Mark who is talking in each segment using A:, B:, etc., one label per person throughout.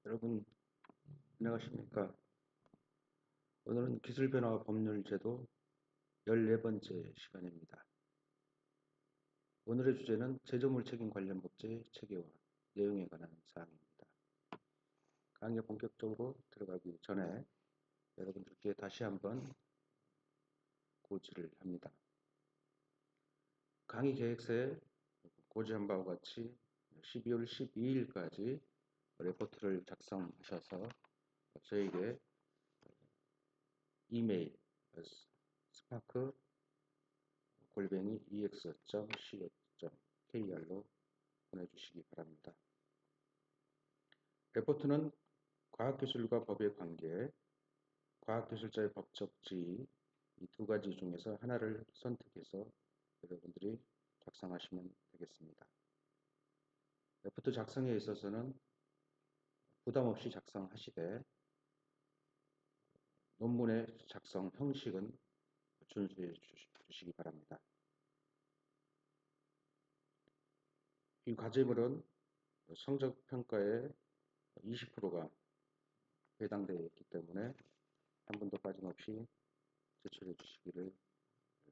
A: 여러분 안녕하십니까? 오늘은 기술변화와 법률제도 14번째 시간입니다. 오늘의 주제는 제조물 책임 관련 법제의 체계와 내용에 관한 사항입니다. 강의에 본격적으로 들어가기 전에 여러분들께 다시 한번 고지를 합니다. 강의 계획서에 고지한 바와 같이 12월 12일까지 레포트를 작성하셔서 저에게 이메일 spark@ex.co.kr로 보내주시기 바랍니다. 레포트는 과학기술과 법의 관계, 과학기술자의 법적 지위 이 두 가지 중에서 하나를 선택해서 여러분들이 작성하시면 되겠습니다. 레포트 작성에 있어서는 부담 없이 작성하시되 논문의 작성 형식은 준수해 주시기 바랍니다. 이 과제물은 성적평가의 20%가 해당되어 있기 때문에 한 번도 빠짐없이 제출해 주시기를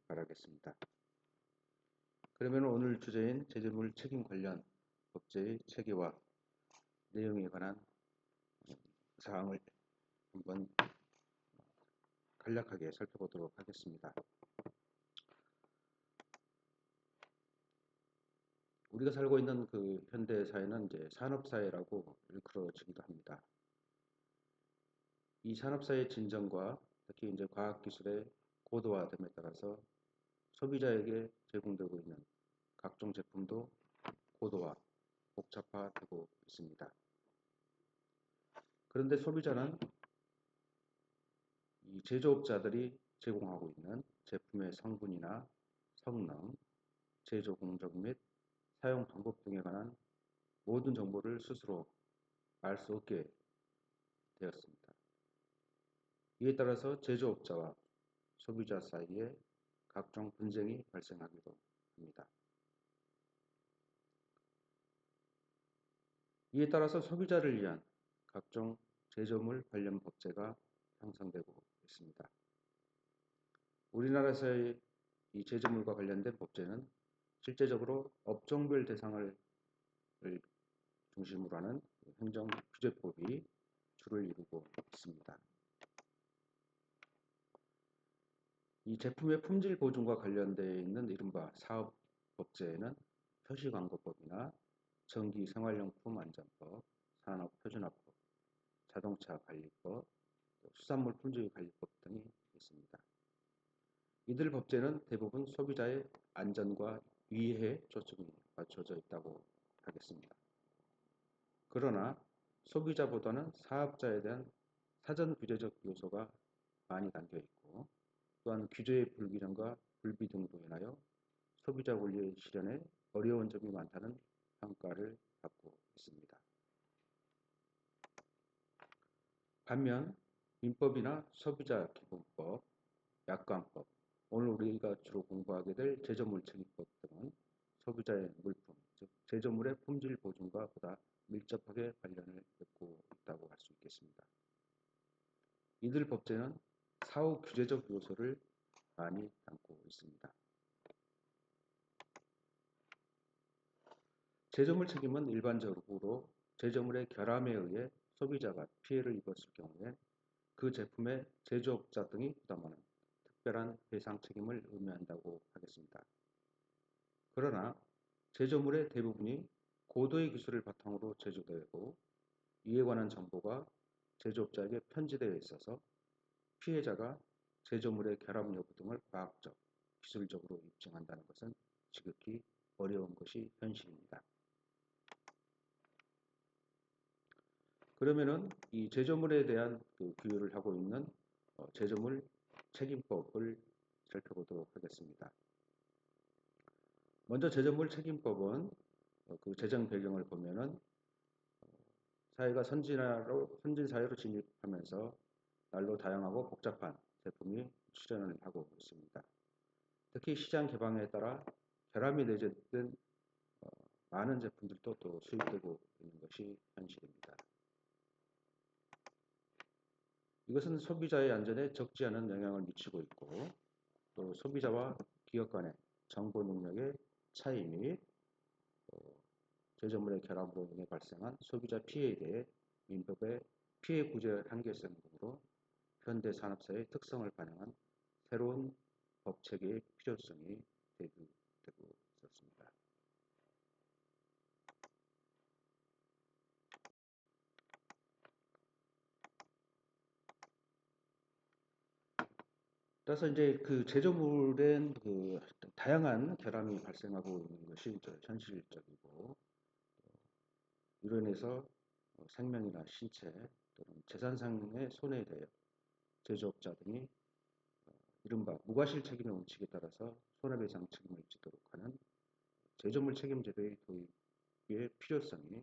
A: 바라겠습니다. 그러면 오늘 주제인 제조물 책임 관련 법제의 체계와 내용에 관한 사항을 한번 간략하게 살펴보도록 하겠습니다. 우리가 살고 있는 그 현대 사회는 이제 산업사회라고 일컬어지기도 합니다. 이 산업사회의 진전과 특히 이제 과학기술의 고도화됨에 따라서 소비자에게 제공되고 있는 각종 제품도 고도화, 복잡화되고 있습니다. 그런데 소비자는 이 제조업자들이 제공하고 있는 제품의 성분이나 성능, 제조 공정 및 사용 방법 등에 관한 모든 정보를 스스로 알 수 없게 되었습니다. 이에 따라서 제조업자와 소비자 사이에 각종 분쟁이 발생하기도 합니다. 이에 따라서 소비자를 위한 각종 제조물 관련 법제가 형성되고 있습니다. 우리나라에서의 이 제조물과 관련된 법제는 실제적으로 업종별 대상을 중심으로 하는 행정규제법이 주를 이루고 있습니다. 이 제품의 품질 보증과 관련되어 있는 이른바 사업법제에는 표시광고법이나 전기생활용품안전법, 산업표준화법, 자동차관리법, 수산물 품질관리법 등이 있습니다. 이들 법제는 대부분 소비자의 안전과 위해에 초점이 맞춰져 있다고 하겠습니다. 그러나 소비자보다는 사업자에 대한 사전 규제적 요소가 많이 담겨 있고 또한 규제의 불균형과 불비 등으로 인하여 소비자 권리의 실현에 어려운 점이 많다는 평가를 받고 있습니다. 반면 민법이나 소비자기본법, 약관법, 오늘 우리가 주로 공부하게 될 제조물 책임법 등은 소비자의 물품, 즉 제조물의 품질 보증과 보다 밀접하게 관련을 맺고 있다고 할 수 있겠습니다. 이들 법제는 사후 규제적 요소를 많이 담고 있습니다. 제조물 책임은 일반적으로 제조물의 결함에 의해 소비자가 피해를 입었을 경우에 그 제품의 제조업자 등이 부담하는 특별한 배상 책임을 의미한다고 하겠습니다. 그러나 제조물의 대부분이 고도의 기술을 바탕으로 제조되고 이에 관한 정보가 제조업자에게 편지되어 있어서 피해자가 제조물의 결함 여부 등을 과학적, 기술적으로 입증한다는 것은 지극히 어려운 것이 현실입니다. 그러면은 이 제조물에 대한 규율을 하고 있는 제조물 책임법을 살펴보도록 하겠습니다. 먼저 제조물 책임법은 그 제정 배경을 보면은 사회가 선진 사회로 진입하면서 날로 다양하고 복잡한 제품이 출현을 하고 있습니다. 특히 시장 개방에 따라 결함이 내재된 많은 제품들도 또 수입되고 있는 것이 현실입니다. 이것은 소비자의 안전에 적지 않은 영향을 미치고 있고 또 소비자와 기업 간의 정보 능력의 차이 및 제조물의 결함으로 인해 발생한 소비자 피해에 대해 민법의 피해 구제 한계성 등으로 현대 산업사의 특성을 반영한 새로운 법 체계의 필요성이 대두되고 있었습니다. 따라서 이제 그 제조물엔 그 다양한 결함이 발생하고 있는 것이 현실적이고 이로 인해서 생명이나 신체 또는 재산상의 손해에 대해 제조업자 등이 이른바 무과실 책임의 원칙에 따라서 손해배상 책임을 지도록 하는 제조물 책임제도의 도입의 필요성이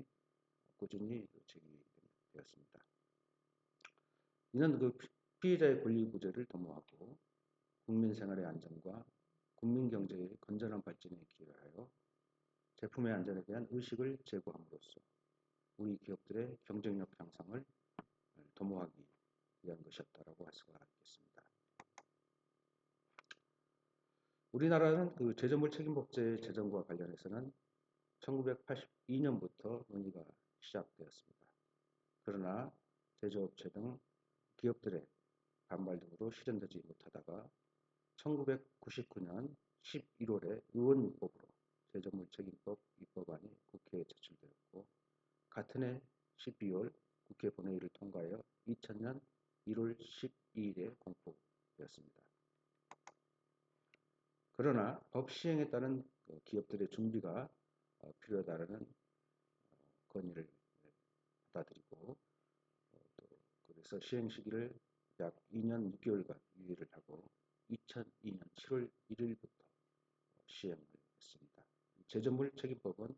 A: 꾸준히 제기되었습니다. 이는 그 피해자의 권리 구제를 도모하고 국민 생활의 안전과 국민 경제의 건전한 발전에 기여하여 제품의 안전에 대한 의식을 제고함으로써 우리 기업들의 경쟁력 향상을 도모하기 위한 것이었다라고 할 수가 있겠습니다. 우리나라는 그 제조물 책임법제 제정과 관련해서는 1982년부터 논의가 시작되었습니다. 그러나 제조업체 등 기업들의 반발 등으로 실현되지 못하다가 1999년 11월에 의원입법으로 제조물 책임법 입법안이 국회에 제출되었고 같은 해 12월 국회 본회의를 통과하여 2000년 1월 12일에 공포되었습니다. 그러나 법 시행에 따른 기업들의 준비가 필요하다는 건의를 받아들이고 또 그래서 시행 시기를 약 2년 6개월간 유예를 하고 2002년 7월 1일부터 시행을 했습니다. 제조물 책임법은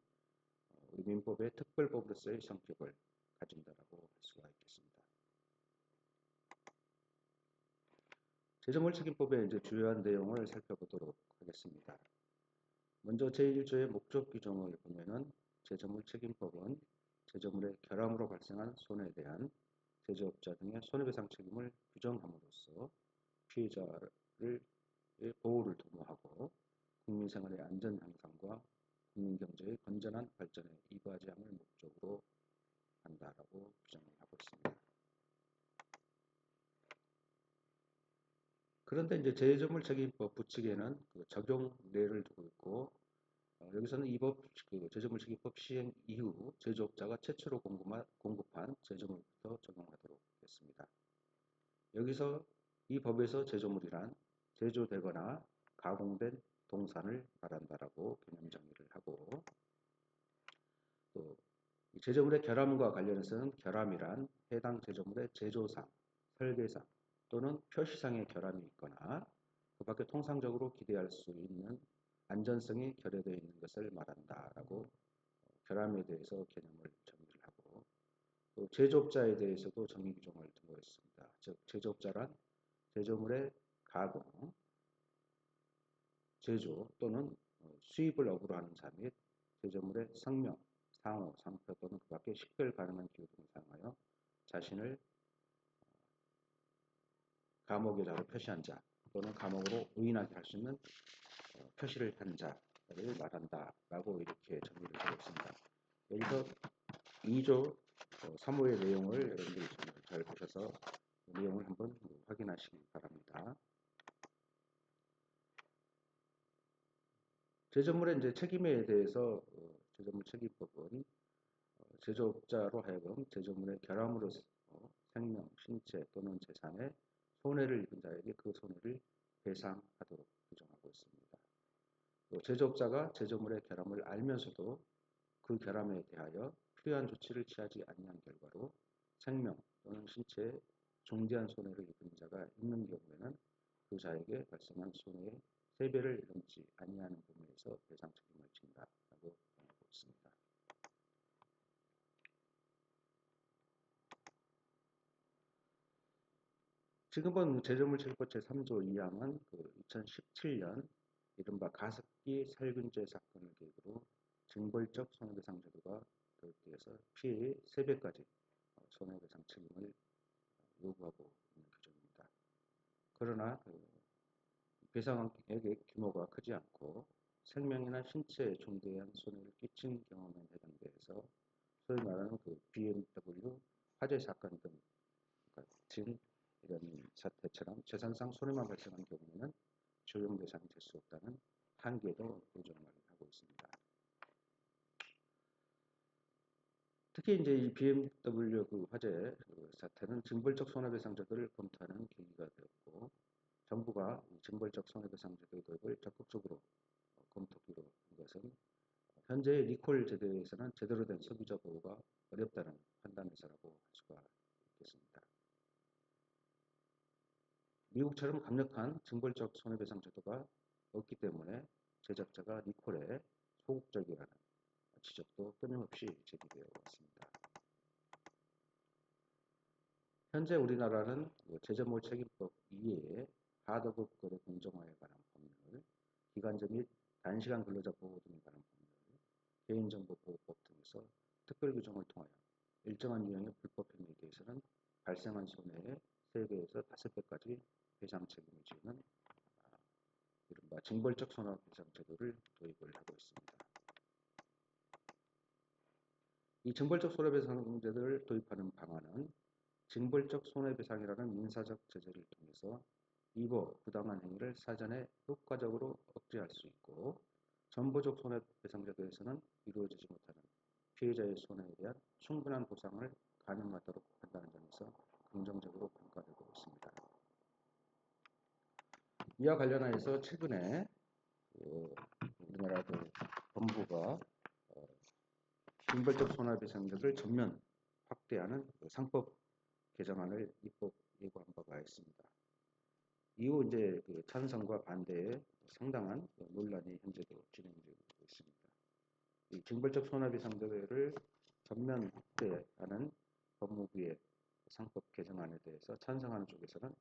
A: 우리 민법의 특별법으로서의 성격을 가진다라고 할 수가 있겠습니다. 제조물 책임법의 이제 주요한 내용을 살펴보도록 하겠습니다. 먼저 제1조의 목적 규정을 보면은 제조물 책임법은 제조물의 결함으로 발생한 손해에 대한 제조업자 등의 손해배상 책임을 규정함으로써 피해자를 보호를 도모하고 국민 생활의 안전 향상과 국민 경제의 건전한 발전에 이바지 함을 목적으로 한다라고 규정을 하고 있습니다. 그런데 이제 제조물 책임법 부칙에는 그 적용례를 두고 있고 여기서는 이 법, 그 제조물 책임법 시행 이후 제조업자가 최초로 공급한 제조물부터 적용하도록 했습니다. 여기서 이 법에서 제조물이란 제조되거나 가공된 동산을 말한다라고 개념 정의를 하고 또 제조물의 결함과 관련해서는 결함이란 해당 제조물의 제조상, 설계상 또는 표시상의 결함이 있거나 그 밖에 통상적으로 기대할 수 있는 안전성이 결여되어 있는 것을 말한다라고 결함에 대해서 개념을 정의를 하고 또 제조업자에 대해서도 정의 규정을 두고 있습니다. 즉 제조업자란 제조물의 가공, 제조 또는 수입을 업으로 하는 자 및 제조물의 성명, 상호, 상표 또는 그 밖에 식별 가능한 기호 등을 사용하여 자신을 감옥의 자로 표시한 자 또는 감옥으로 의인하게 할 수 있는 표시를 한 자를 말한다라고 이렇게 정의를 하고 있습니다. 여기서 2조 3호의 내용을 여러분들이 잘 보셔서 내용을 한번 확인하시기 바랍니다. 제조물의 이제 책임에 대해서 제조물 책임법은 제조업자로 하여금 제조물의 결함으로써 생명, 신체 또는 재산에 손해를 입은 자에게 그 손해를 배상하도록 규정하고 있습니다. 또 제조업자가 제조물의 결함을 알면서도 그 결함에 대하여 필요한 조치를 취하지 아니한 결과로 생명 또는 신체에 중대한 손해를 입은 자가 있는 경우에는 그 자에게 발생한 손해의 3배를 넘지 아니하는 범위에서 배상 책임을 진다라고 하고 있습니다. 지금은 제조물 책임법 제3조 2항은 그 2017년 이른바 가습기 살균제 사건을 계기로 징벌적 손해배상 제도가 도입되어서 피해의 3배까지 손해배상 책임을 요구하고 있는 규정입니다. 그러나 배상액의 규모가 크지 않고 생명이나 신체에 중대한 손해를 끼친 경험에 해당돼서 소위 말하는 BMW 화재 사건 등 같은 이런 사태처럼 재산상 손해만 발생한 경우에는 적용 대상이 될 수 없다는 한계도 조정을 하고 있습니다. 특히 이제 이 BMW 화재 사태는 징벌적 손해배상제도를 검토하는 계기가 되었고, 정부가 징벌적 손해배상제도의 도입을 적극적으로 검토하기로 한 것은 현재의 리콜 제도에서는 제대로 된 소비자 보호가 어렵다는 판단에서라고 할 수가 있겠습니다. 미국처럼 강력한 징벌적 손해배상 제도가 없기 때문에 제작자가 리콜에 소극적이라는 지적도 끊임없이 제기되어 왔습니다. 현재 우리나라는 제조몰 책임법 이외에 하도급 거래 공정화에 관한 법률, 기간제 및 단시간 근로자 보호 등에 관한 법률, 개인정보보호법 등에서 특별 규정을 통하여 일정한 유형의 불법 행위에 대해서는 발생한 손해의 3배에서 5배까지 배상 책임을 지는 이른바 징벌적 손해배상 제도를 도입을 하고 있습니다. 이 징벌적 손해배상 제도를 도입하는 방안은 징벌적 손해배상이라는 민사적 제재를 통해서 위법, 부당한 행위를 사전에 효과적으로 억제할 수 있고, 전보적 손해배상 제도에서는 이루어지지 못하는 피해자의 손해에 대한 충분한 보상을 가능하도록 한다는 점에서 긍정적으로 평가되고 있습니다. 이와 관련하여서 최근에 우리나라 법무부가 징벌적 손해배상제도를 전면 확대하는 상법 개정안을 입법 예고한 바가 있습니다. 이후 이제 찬성과 반대의 상당한 논란이 현재도 진행되고 있습니다. 이 징벌적 손해배상제도를 전면 확대하는 법무부의 상법 개정안에 대해서 찬성하는 쪽에서는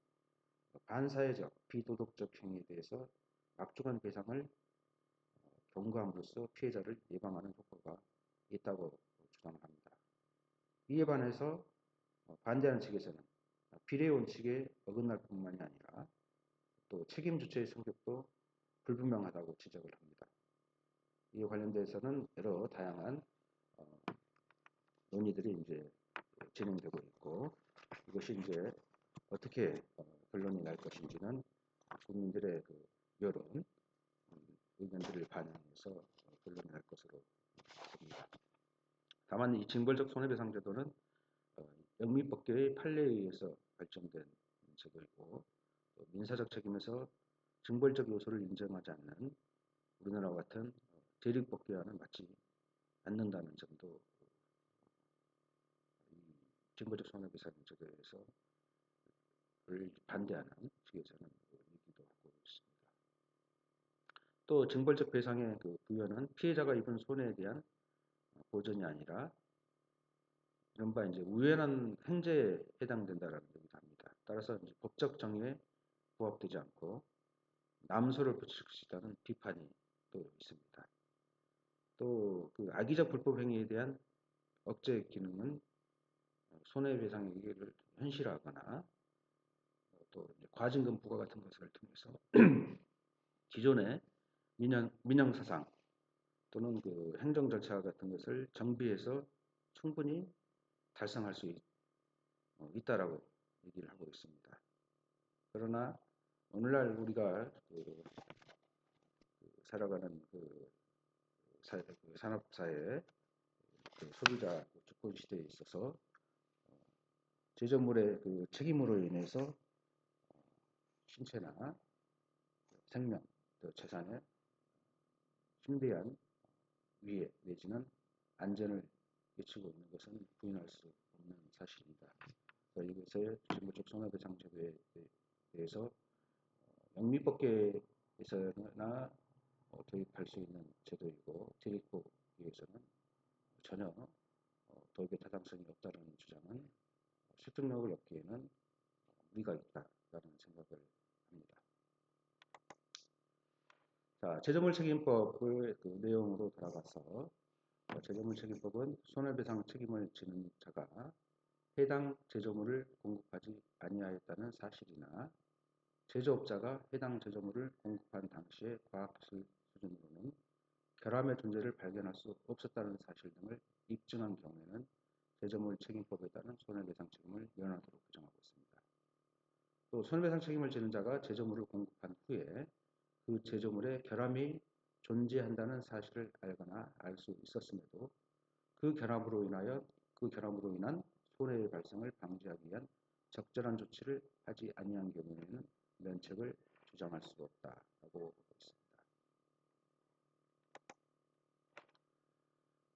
A: 반사회적, 비도덕적 행위에 대해서 막중한 배상을 경고함으로써 피해자를 예방하는 효과가 있다고 주장합니다. 이에 반해서 반대하는 측에서는 비례 원칙에 어긋날 뿐만이 아니라 또 책임 주체의 성격도 불분명하다고 지적을 합니다. 이에 관련돼서는 여러 다양한 논의들이 이제 진행되고 있고, 이것이 이제 어떻게 결론이 날 것인지는 국민들의 여론, 의견들을 반영해서 결론이 날 것으로 봅니다. 다만 이 징벌적 손해배상 제도는 영미법계의 판례에 의해서 발전된 제도이고, 민사적 책임에서 징벌적 요소를 인정하지 않는 우리나라와 같은 대륙법계와는 맞지 않는다는 점도 이 징벌적 손해배상 제도에서 반대하는 측에서는 얘기도 하고 있습니다. 또 징벌적 배상의 부여는 피해자가 입은 손해에 대한 보전이 아니라 이른바 이제 우연한 행재에 해당된다라는 얘기를 합니다. 따라서 이제 법적 정의에 부합되지 않고 남소를 붙일 것이라는 비판이 또 있습니다. 또 악의적 불법 행위에 대한 억제 기능은 손해배상 얘기를 현실화하거나 또 과징금 부과 같은 것을 통해서 기존의 민형사상 또는 행정 절차 같은 것을 정비해서 충분히 달성할 수 있다라고 얘기를 하고 있습니다. 그러나 오늘날 우리가 살아가는 산업사회 소비자 주권 시대에 있어서 제조물의 책임으로 인해서 신체나 생명, 또 재산에 심대한 위해 내지는 안전을 미치고 있는 것은 부인할 수 없는 사실입니다. 이것의 징벌적 손해배상 제도에 대해서 영미법계에서나 도입할 수 있는 제도이고, 대립법에서는 전혀 도입의 타당성이 없다는 주장은 실증력을 얻기에는 무리가 있다라는 생각을 합니다. 자, 제조물 책임법의 내용으로 돌아가서 제조물 책임법은 손해배상 책임을 지는 자가 해당 제조물을 공급하지 아니하였다는 사실이나 제조업자가 해당 제조물을 공급한 당시의 과학기술 수준으로는 결함의 존재를 발견할 수 없었다는 사실 등을 입증한 경우에는 제조물 책임법에 따른 손해배상 책임을 면하도록 규정하고 있습니다. 또 손해배상 책임을 지는 자가 제조물을 공급한 후에 그 제조물에 결함이 존재한다는 사실을 알거나 알 수 있었음에도 그 결함으로 인한 손해의 발생을 방지하기 위한 적절한 조치를 하지 아니한 경우에는 면책을 주장할 수 없다라고 보고 있습니다.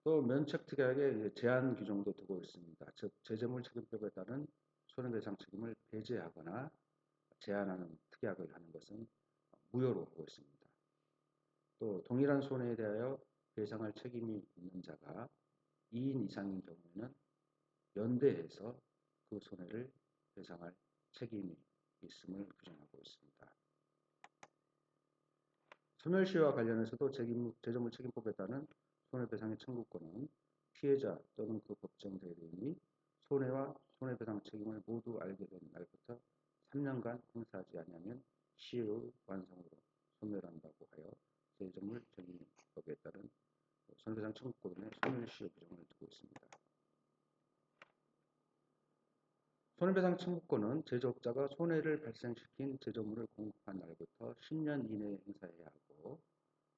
A: 또 면책특약에 제한 규정도 두고 있습니다. 즉 제재물 책임법에 따른 손해배상 책임을 배제하거나 제한하는 특약을 하는 것은 무효로 보고 있습니다. 또 동일한 손해에 대하여 배상할 책임이 있는 자가 2인 이상인 경우에는 연대해서 그 손해를 배상할 책임이 있음을 규정하고 있습니다. 소멸시효와 관련해서도 제조물 책임법에 따른 손해배상의 청구권은 피해자 또는 그 법정 대리인이 손해와 손해배상 책임을 모두 알게 된 날부터 3년간 행사하지 아니하면 시효의 완성으로 소멸한다고 하여 제조물 책임법에 따른 손해배상 청구권의 소멸시효 규정을 두고 있습니다. 손해배상 청구권은 제조업자가 손해를 발생시킨 제조물을 공급한 날부터 10년 이내에 행사해야 하고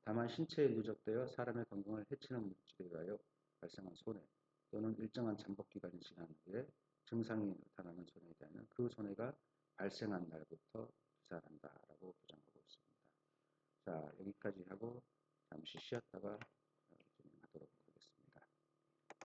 A: 다만 신체에 누적되어 사람의 건강을 해치는 물질에 의하여 발생한 손해 또는 일정한 잠복 기간이 지난 후에 증상이 나타나는 손해에 대하여는 그 손해가 발생한 날부터 기산한다라고 규정하고 있습니다. 자, 여기까지 하고 잠시 쉬었다가